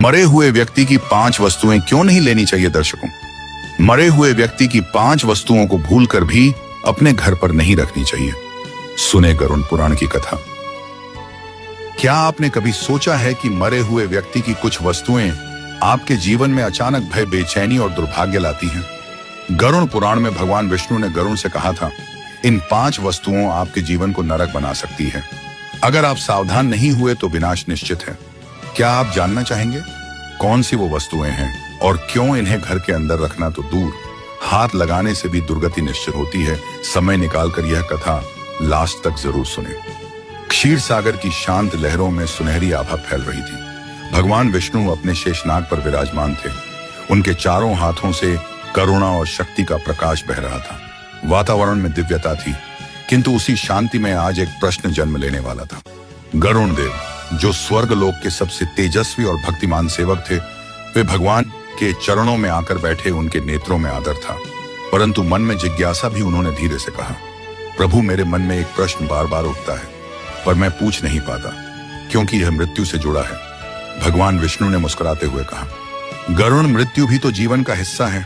मरे हुए व्यक्ति की 5 वस्तुएं क्यों नहीं लेनी चाहिए? दर्शकों, मरे हुए व्यक्ति की 5 वस्तुओं को भूलकर भी अपने घर पर नहीं रखनी चाहिए। सुने गरुड़ पुराण की कथा। क्या आपने कभी सोचा है कि मरे हुए व्यक्ति की कुछ वस्तुएं आपके जीवन में अचानक भय, बेचैनी और दुर्भाग्य लाती हैं? गरुड़ पुराण में भगवान विष्णु ने गरुड़ से कहा था, इन 5 वस्तुओं आपके जीवन को नरक बना सकती है। अगर आप सावधान नहीं हुए तो विनाश निश्चित है। क्या आप जानना चाहेंगे कौन सी वो वस्तुएं हैं और क्यों इन्हें घर के अंदर रखना तो दूर, हाथ लगाने से भी दुर्गति निश्चित होती है? समय निकालकर यह कथा लास्ट तक जरूर सुने। क्षीर सागर की शांत लहरों में सुनहरी आभा फैल रही थी। भगवान विष्णु अपने शेषनाग पर विराजमान थे। उनके चारों हाथों से करुणा और शक्ति का प्रकाश बह रहा था। वातावरण में दिव्यता थी, किंतु उसी शांति में आज एक प्रश्न जन्म लेने वाला था। गरुड़ देव, जो स्वर्ग लोक के सबसे तेजस्वी और भक्तिमान सेवक थे, वे भगवान के चरणों में आकर बैठे। उनके नेत्रों में आदर था, परंतु मन में जिज्ञासा भी। उन्होंने धीरे से कहा, प्रभु, मेरे मन में एक प्रश्न बार बार उठता है, पर मैं पूछ नहीं पाता, क्योंकि यह मृत्यु से जुड़ा है। भगवान विष्णु ने मुस्कुराते हुए कहा, गरुड़, मृत्यु भी तो जीवन का हिस्सा है।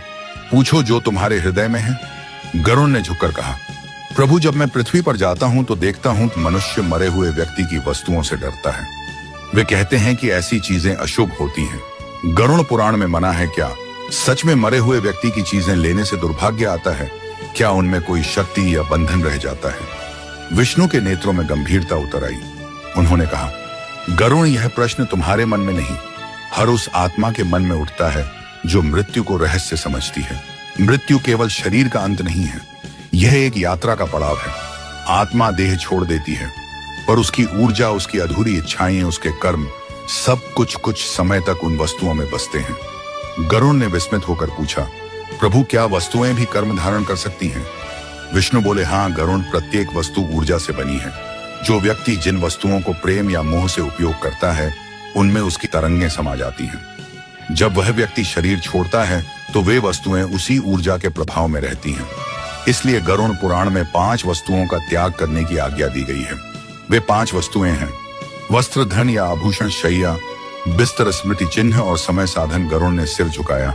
पूछो जो तुम्हारे हृदय में है। गरुड़ ने झुककर कहा, प्रभु, जब मैं पृथ्वी पर जाता हूं तो देखता हूं कि मनुष्य मरे हुए व्यक्ति की वस्तुओं से डरता है। वे कहते हैं कि ऐसी चीजें अशुभ होती हैं। गरुड़ पुराण में मना है क्या? सच में मरे हुए व्यक्ति की चीजें लेने से दुर्भाग्य आता है? क्या उनमें कोई शक्ति या बंधन रह जाता है? विष्णु के नेत्रों में गंभीरता उतर आई। उन्होंने कहा, गरुड़, यह प्रश्न तुम्हारे मन में नहीं, हर उस आत्मा के मन में उठता है जो मृत्यु को रहस्य समझती है। मृत्यु केवल शरीर का अंत नहीं है, यह एक यात्रा का पड़ाव है। आत्मा देह छोड़ देती है, पर उसकी ऊर्जा, उसकी अधूरी इच्छाएं, उसके कर्म, सब कुछ समय तक उन वस्तुओं में बसते हैं। गरुड़ ने विस्मित होकर पूछा, प्रभु, क्या वस्तुएं भी कर्म धारण कर सकती हैं? विष्णु बोले, हाँ गरुड़, प्रत्येक वस्तु ऊर्जा से बनी है। जो व्यक्ति जिन वस्तुओं को प्रेम या मोह से उपयोग करता है, उनमें उसकी तरंगें समा जाती हैं। जब वह व्यक्ति शरीर छोड़ता है तो वे वस्तुएं उसी ऊर्जा के प्रभाव में रहती हैं। इसलिए गरुड़ पुराण में 5 वस्तुओं का त्याग करने की आज्ञा दी गई है। वे 5 वस्तुएं हैं: वस्त्र, धन या आभूषण, शैया, बिस्तर, स्मृति चिन्ह और समय साधन। गरुड़ ने सिर झुकाया,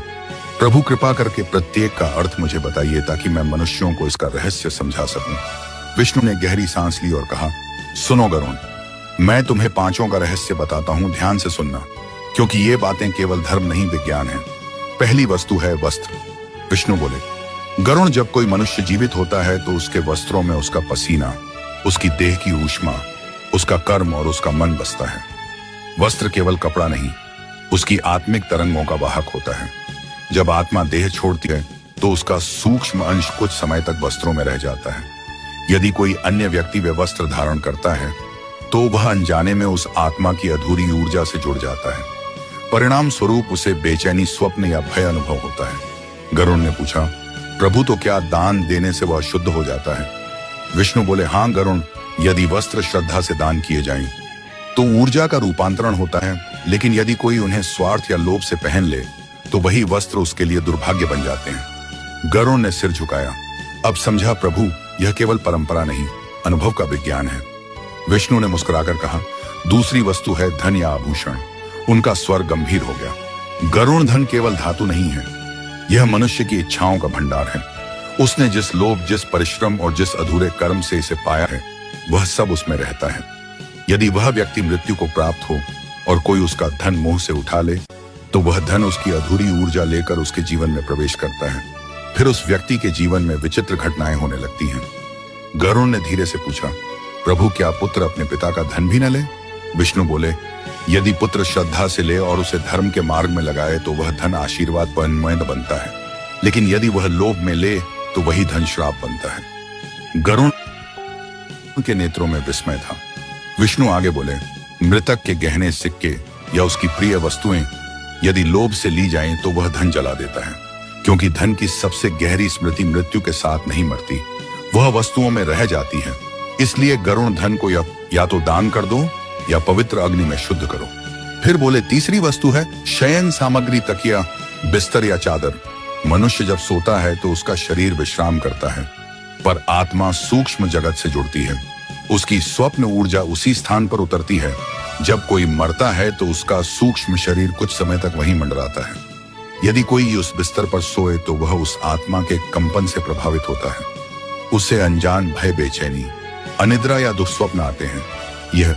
प्रभु, कृपा करके प्रत्येक का अर्थ मुझे बताइए, ताकि मैं मनुष्यों को इसका रहस्य समझा सकूं। विष्णु ने गहरी सांस ली और कहा, सुनो गरुड़, मैं तुम्हें 5 का रहस्य बताता हूं, ध्यान से सुनना, क्योंकि ये बातें केवल धर्म नहीं, विज्ञान है। पहली वस्तु है वस्त्र। विष्णु बोले, गरुड़, जब कोई मनुष्य जीवित होता है तो उसके वस्त्रों में उसका पसीना, उसकी देह की ऊष्मा, उसका कर्म और उसका मन बसता है। वस्त्र केवल कपड़ा नहीं, उसकी आत्मिक तरंगों का वाहक होता है। जब आत्मा देह छोड़ती है तो उसका सूक्ष्म अंश कुछ समय तक वस्त्रों में रह जाता है। यदि कोई अन्य व्यक्ति वे वस्त्र धारण करता है तो वह अनजाने में उस आत्मा की अधूरी ऊर्जा से जुड़ जाता है। परिणाम स्वरूप उसे बेचैनी, स्वप्न या भय अनुभव होता है। गरुड़ ने पूछा, प्रभु, तो क्या दान देने से वह शुद्ध हो जाता है? विष्णु बोले, हाँ गरुड़, यदि वस्त्र श्रद्धा से दान किए जाएं तो ऊर्जा का रूपांतरण होता है, लेकिन यदि कोई उन्हें स्वार्थ या लोभ से पहन ले तो वही वस्त्र उसके लिए दुर्भाग्य बन जाते हैं। गरुड़ ने सिर झुकाया, अब समझा प्रभु, यह केवल परंपरा नहीं, अनुभव का विज्ञान है। विष्णु ने मुस्कुराकर कहा, दूसरी वस्तु है धन या आभूषण। उनका स्वर गंभीर हो गया। गरुड़, धन केवल धातु नहीं है, यह मनुष्य की इच्छाओं का भंडार है। उसने जिस लोभ, जिस परिश्रम और जिस अधूरे कर्म से इसे पाया है, वह सब उसमें रहता है। यदि वह व्यक्ति मृत्यु को प्राप्त हो और कोई उसका धन मोह से उठा ले, तो वह धन उसकी अधूरी ऊर्जा लेकर उसके जीवन में प्रवेश करता है। फिर उस व्यक्ति के जीवन में विचित्र घटनाएं होने लगती हैं। गरुड़ ने धीरे से पूछा, प्रभु, क्या पुत्र अपने पिता का धन भी न ले? विष्णु बोले, यदि पुत्र श्रद्धा से ले और उसे धर्म के मार्ग में लगाए तो वह धन आशीर्वाद बनता है, लेकिन यदि वह लोभ में ले तो वही धन श्राप बनता है। गरुड़ के नेत्रों में विस्मय था। विष्णु आगे बोले, मृतक के गहने, सिक्के या उसकी प्रिय वस्तुएं यदि लोभ से ली जाएं तो वह धन जला देता है, क्योंकि धन की सबसे गहरी स्मृति मृत्यु के साथ नहीं मरती, वह वस्तुओं में रह जाती है। इसलिए गरुड़, धन को या तो दान कर दो या पवित्र अग्नि में शुद्ध करो। फिर बोले, तीसरी वस्तु है शयन सामग्री, तकिया, बिस्तर या चादर। मनुष्य जब सोता है तो उसका शरीर विश्राम करता है, पर आत्मा सूक्ष्म जगत से जुड़ती है। उसकी स्वप्न ऊर्जा उसी स्थान पर उतरती है। जब कोई मरता है तो उसका सूक्ष्म शरीर कुछ समय तक वहीं मंडराता है। यदि कोई उस बिस्तर पर सोए तो वह उस आत्मा के कंपन से प्रभावित होता है। उसे अनजान भय, बेचैनी, अनिद्रा या दुस्वप्न आते हैं। यह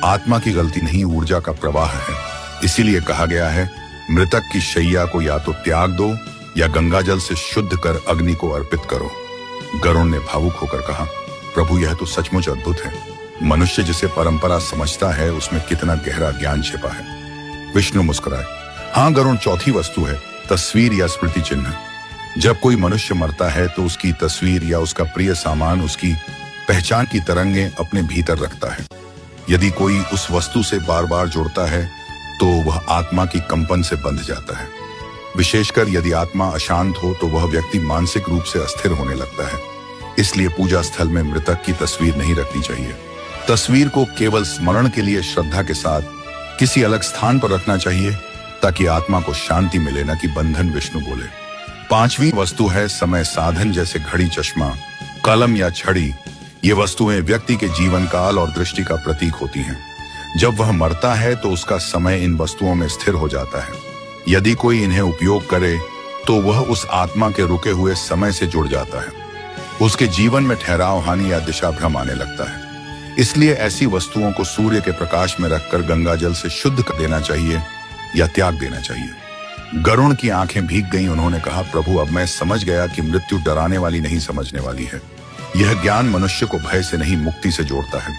आत्मा की गलती नहीं, ऊर्जा का प्रवाह है। इसीलिए कहा गया है, मृतक की शैया को या तो त्याग दो या गंगाजल से शुद्ध कर अग्नि को अर्पित करो। गरुण ने भावुक होकर कहा, प्रभु यह तो सचमुच अद्भुत है। मनुष्य जिसे परंपरा समझता है उसमें कितना गहरा ज्ञान छिपा है। विष्णु मुस्कुराए, हाँ गरुण, चौथी वस्तु है तस्वीर या स्मृति चिन्ह। जब कोई मनुष्य मरता है तो उसकी तस्वीर या उसका प्रिय सामान उसकी पहचान की तरंगें अपने भीतर रखता है। यदि कोई उस वस्तु से बार बार जुड़ता है तो वह आत्मा की कंपन से बंध जाता है। विशेषकर यदि आत्मा अशांत हो तो वह व्यक्ति मानसिक रूप से अस्थिर होने लगता है। इसलिए पूजा स्थल में मृतक की तस्वीर नहीं रखनी चाहिए। तस्वीर को केवल स्मरण के लिए श्रद्धा के साथ किसी अलग स्थान पर रखना चाहिए ताकि आत्मा को शांति मिले, न कि बंधन। विष्णु बोले, पांचवी वस्तु है समय साधन, जैसे घड़ी, चश्मा, कलम या छड़ी। ये वस्तुएं व्यक्ति के जीवन काल और दृष्टि का प्रतीक होती हैं। जब वह मरता है तो उसका समय इन वस्तुओं में स्थिर हो जाता है। यदि कोई इन्हें उपयोग करे तो वह उस आत्मा के रुके हुए समय से जुड़ जाता है। उसके जीवन में ठहराव, हानि या दिशा भ्रम आने लगता है। इसलिए ऐसी वस्तुओं को सूर्य के प्रकाश में रखकर गंगाजल से शुद्ध कर देना चाहिए या त्याग देना चाहिए। गरुण की आंखें भीग गईं। उन्होंने कहा, प्रभु अब मैं समझ गया कि मृत्यु डराने वाली नहीं, समझने वाली है। यह ज्ञान मनुष्य को भय से नहीं, मुक्ति से जोड़ता है।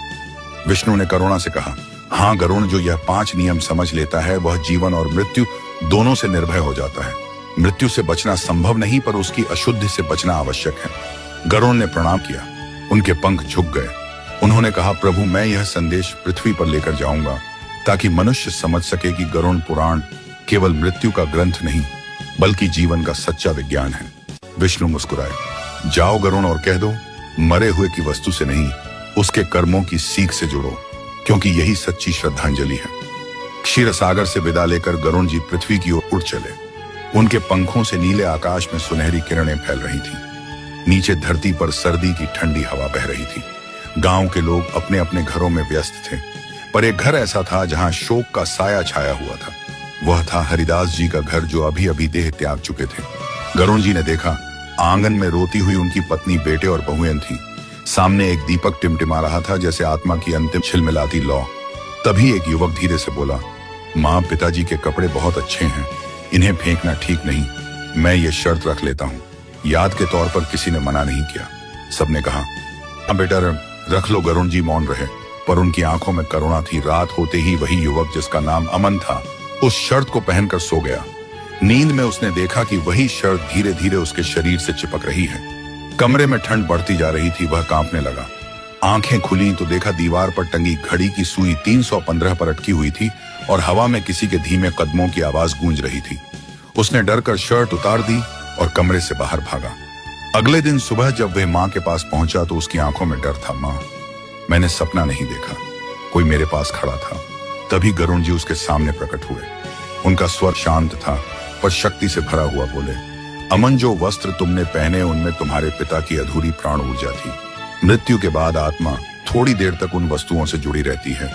विष्णु ने करुणा से कहा, हाँ गरुण, जो यह 5 नियम समझ लेता है वह जीवन और मृत्यु दोनों से निर्भय हो जाता है। मृत्यु से बचना संभव नहीं, पर उसकी अशुद्धि से बचना आवश्यक है। गरुण ने प्रणाम किया, उनके पंख झुक गए। उन्होंने कहा, प्रभु मैं यह संदेश पृथ्वी पर लेकर जाऊंगा ताकि मनुष्य समझ सके कि गरुण पुराण केवल मृत्यु का ग्रंथ नहीं बल्कि जीवन का सच्चा विज्ञान है। विष्णु मुस्कुराए, जाओ गरुण और कह दो, मरे हुए की वस्तु से नहीं, उसके कर्मों की सीख से जुड़ो, क्योंकि यही सच्ची श्रद्धांजलि है। क्षीर सागर से विदा लेकर गरुण जी पृथ्वी की ओर उड़ चले। उनके पंखों से नीले आकाश में सुनहरी किरणें फैल रही थी। नीचे धरती पर सर्दी की ठंडी हवा बह रही थी। गांव के लोग अपने अपने घरों में व्यस्त थे, पर एक घर ऐसा था जहां शोक का साया छाया हुआ था। वह था हरिदास जी का घर, जो अभी अभी देह त्याग चुके थे। गरुण जी ने देखा, आंगन में रोती हुई उनकी पत्नी, बेटे और बहुएं थीं। सामने एक दीपक टिमटिमा रहा था, जैसे आत्मा की अंतिम छिलमिलाती लौ। तभी एक युवक धीरे से बोला, माँ, पिताजी के कपड़े बहुत अच्छे हैं, इन्हें फेंकना ठीक नहीं। मैं ये शर्त रख लेता हूँ। याद के तौर पर किसी ने मना नहीं किया। सबने कहा, हाँ बेटा रख लो। गरुण जी मौन रहे, पर उनकी आंखों में करुणा थी। रात होते ही वही युवक जिसका नाम अमन था, उस शर्त को पहनकर सो गया। नींद में उसने देखा कि वही शर्त धीरे धीरे उसके शरीर से चिपक रही है। कमरे में ठंड बढ़ती जा रही थी। वह कांपने लगा। आंखें खुली तो देखा दीवार पर टंगी घड़ी की सुई 315 पर अटकी हुई थी और हवा में किसी के धीमे कदमों की आवाज गूंज रही थी। उसने डर कर शर्ट उतार दी और कमरे से बाहर भागा। अगले दिन सुबह जब वह माँ के पास पहुंचा तो उसकी आंखों में डर था। माँ, मैंने सपना नहीं देखा, कोई मेरे पास खड़ा था। तभी गरुण जी उसके सामने प्रकट हुए। उनका स्वर शांत था पर शक्ति से भरा हुआ। बोले, अमन, जो वस्त्र तुमने पहने उनमें तुम्हारे पिता की अधूरी प्राण ऊर्जा थी। मृत्यु के बाद आत्मा थोड़ी देर तक उन वस्तुओं से जुड़ी रहती है।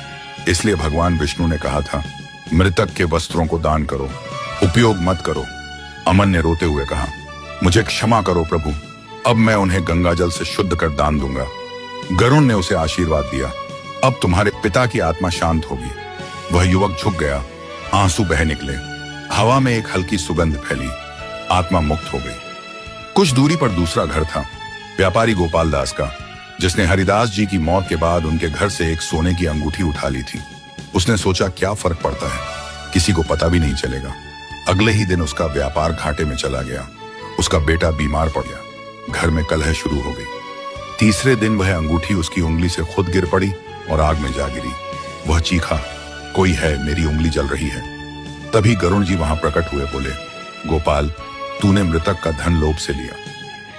इसलिए भगवान विष्णु ने कहा था, मृतक के वस्त्रों को दान करो, उपयोग मत करो। अमन ने रोते हुए कहा, मुझे क्षमा करो प्रभु, अब मैं उन्हें गंगाजल से शुद्ध कर दान दूंगा। गरुण ने उसे आशीर्वाद दिया, अब तुम्हारे पिता की आत्मा शांत होगी। वह युवक झुक गया, आंसू बह निकले। हवा में एक हल्की सुगंध फैली, आत्मा मुक्त हो गई। कुछ दूरी पर दूसरा घर था, व्यापारी गोपाल दास का, जिसने हरिदास जी की मौत के बाद उनके घर से एक सोने की अंगूठी उठा ली थी। उसने सोचा, क्या फर्क पड़ता है, किसी को पता भी नहीं चलेगा। अगले ही दिन उसका व्यापार घाटे में चला गया। उसका बेटा बीमार पड़ गया। घर में कलह शुरू हो गई। तीसरे दिन वह अंगूठी उसकी उंगली से खुद गिर पड़ी और आग में जा गिरी। वह चीखा, कोई है, मेरी उंगली जल रही है। तभी गरुण जी वहां प्रकट हुए। बोले, गोपाल, तूने मृतक का धन लोभ से लिया।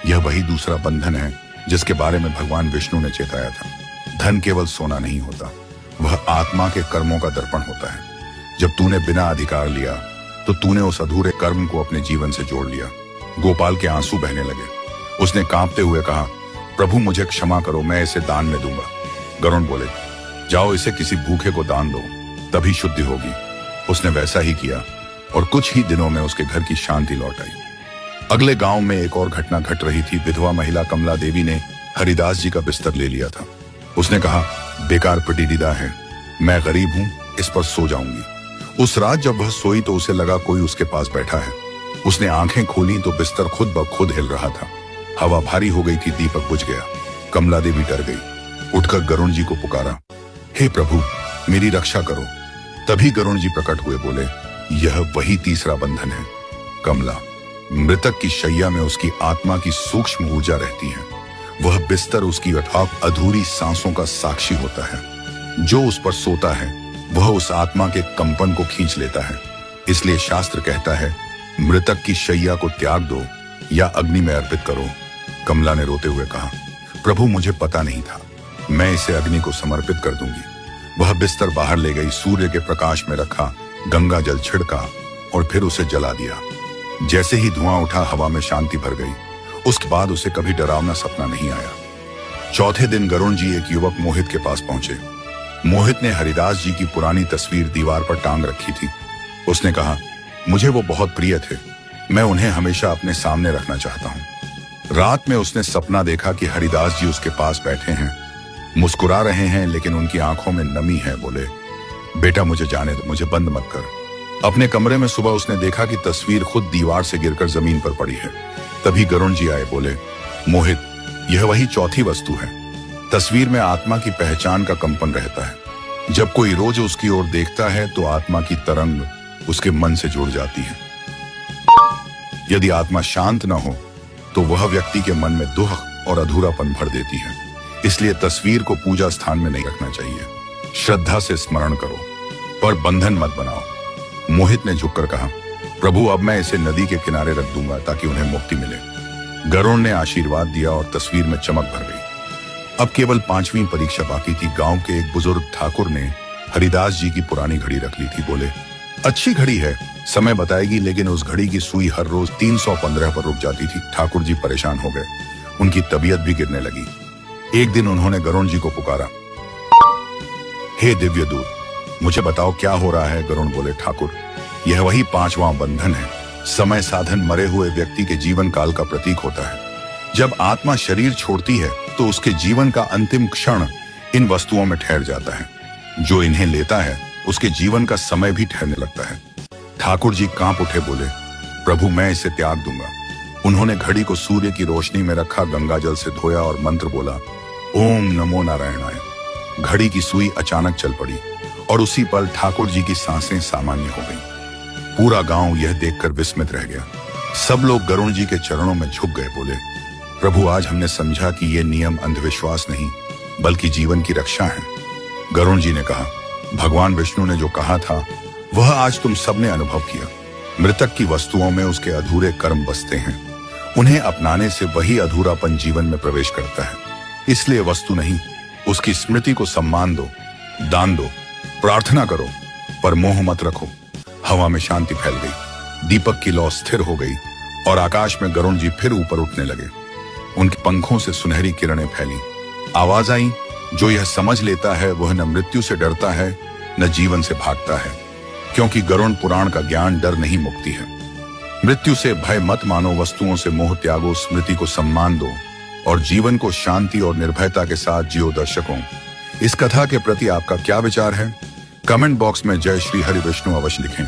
यह वही दूसरा बंधन है जिसके बारे में भगवान विष्णु ने चेताया था। धन केवल सोना नहीं होता, वह आत्मा के कर्मों का दर्पण होता है। जब तूने बिना अधिकार लिया तो तूने उस अधूरे कर्म को अपने जीवन से जोड़ लिया। गोपाल के आंसू बहने लगे। उसने कांपते हुए कहा, प्रभु मुझे क्षमा करो, मैं इसे दान में दूंगा। गरुण बोले, जाओ इसे किसी भूखे को दान दो, तभी शुद्धि होगी। उसने वैसा ही किया और कुछ ही दिनों में उसके घर की शांति लौट आई। अगले गांव में एक और घटना घट रही थी। विधवा महिला कमला देवी ने हरिदास जी का बिस्तर ले लिया था। उसने कहा, बेकार पटीडीदा है, मैं गरीब हूं, इस पर सो जाऊंगी। उस रात जब वह सोई तो उसे लगा कोई उसके पास बैठा है। उसने आंखें खोली तो बिस्तर खुद ब खुद हिल रहा था। हवा भारी हो गई थी, दीपक बुझ गया। कमला देवी डर गई, उठकर गरुण जी को पुकारा, हे प्रभु मेरी रक्षा करो। तभी गरुण जी प्रकट हुए, बोले, यह वही तीसरा बंधन है। कमला, मृतक की शैया में उसकी आत्मा की सूक्ष्म ऊर्जा रहती है। वह बिस्तर उसकी अथाक अधूरी सांसों का साक्षी होता है। जो उस पर सोता है वह उस आत्मा के कंपन को खींच लेता है। इसलिए शास्त्र कहता है, मृतक की शैया को त्याग दो या अग्नि में अर्पित करो। कमला ने रोते हुए कहा, प्रभु मुझे पता नहीं था, मैं इसे अग्नि को समर्पित कर दूंगी। वह बिस्तर बाहर ले गई, सूर्य के प्रकाश में रखा, गंगा जल छिड़का और फिर उसे जला दिया। जैसे ही धुआं उठा, हवा में शांति भर गई। उसके बाद उसे कभी डरावना सपना नहीं आया। चौथे दिन गरुण जी एक युवक मोहित के पास पहुंचे। मोहित ने हरिदास जी की पुरानी तस्वीर दीवार पर टांग रखी थी। उसने कहा, मुझे वो बहुत प्रिय थे, मैं उन्हें हमेशा अपने सामने रखना चाहता हूं। रात में उसने सपना देखा कि हरिदास जी उसके पास बैठे हैं, मुस्कुरा रहे हैं, लेकिन उनकी आंखों में नमी है। बोले, बेटा मुझे जाने दो, मुझे बंद मत कर। अपने कमरे में सुबह उसने देखा कि तस्वीर खुद दीवार से गिरकर जमीन पर पड़ी है। तभी गरुण जी आए, बोले, मोहित यह वही चौथी वस्तु है। तस्वीर में आत्मा की पहचान का कंपन रहता है। जब कोई रोज उसकी ओर देखता है तो आत्मा की तरंग उसके मन से जुड़ जाती है। यदि आत्मा शांत न हो तो वह व्यक्ति के मन में दुख और अधूरापन भर देती है। इसलिए तस्वीर को पूजा स्थान में नहीं रखना चाहिए। श्रद्धा से स्मरण करो, पर बंधन मत बनाओ। मोहित ने झुककर कहा, प्रभु अब मैं इसे नदी के किनारे रख दूंगा ताकि उन्हें मुक्ति मिले। गरुण ने आशीर्वाद दिया और तस्वीर में चमक भर गई। अब केवल 5वीं परीक्षा बाकी थी। गांव के एक बुजुर्ग ठाकुर ने हरिदास जी की पुरानी घड़ी रख ली थी। बोले, अच्छी घड़ी है, समय बताएगी, लेकिन उस घड़ी की सुई हर रोज 315 पर रुक जाती थी। ठाकुर जी परेशान हो गए, उनकी तबीयत भी गिरने लगी। एक दिन उन्होंने गरुण जी को पुकारा, हे दिव्य दूत, मुझे बताओ क्या हो रहा है। गरुण बोले, ठाकुर यह वही 5वां बंधन है। समय साधन मरे हुए व्यक्ति के जीवन काल का प्रतीक होता है। जब आत्मा शरीर छोड़ती है तो उसके जीवन का अंतिम क्षण इन वस्तुओं में ठहर जाता है। जो इन्हें लेता है उसके जीवन का समय भी ठहरने लगता है। ठाकुर जी कांप उठे, बोले, प्रभु मैं इसे त्याग दूंगा। उन्होंने घड़ी को सूर्य की रोशनी में रखा, गंगा जल से धोया और मंत्र बोला, ओम नमो नारायणाय। घड़ी की सुई अचानक चल पड़ी और उसी पल ठाकुर जी की सांसें सामान्य हो गईं। पूरा गांव यह देखकर विस्मित रह गया। सब लोग गरुण जी के चरणों में झुक गए। बोले, प्रभु आज हमने समझा कि ये नियम अंधविश्वास नहीं बल्कि जीवन की रक्षा है। गरुण जी ने कहा, भगवान विष्णु ने जो कहा था वह आज तुम सबने अनुभव किया। मृतक की वस्तुओं में उसके अधूरे कर्म बसते हैं। उन्हें अपनाने से वही अधूरापन जीवन में प्रवेश करता है। इसलिए वस्तु नहीं, उसकी स्मृति को सम्मान दो, दान दो, प्रार्थना करो, पर मोह मत रखो। हवा में शांति फैल गई, दीपक की लौ स्थिर हो गई और आकाश में गरुण जी फिर ऊपर उठने लगे। उनके पंखों से सुनहरी किरणें फैली। आवाज आई, जो यह समझ लेता है वह न मृत्यु से डरता है न जीवन से भागता है, क्योंकि गरुण पुराण का ज्ञान डर नहीं मुक्ति है। मृत्यु से भय मत मानो, वस्तुओं से मोह त्यागो, स्मृति को सम्मान दो और जीवन को शांति और निर्भयता के साथ जियो। दर्शकों, इस कथा के प्रति आपका क्या विचार है? कमेंट बॉक्स में जय श्री हरि विष्णु अवश्य लिखें।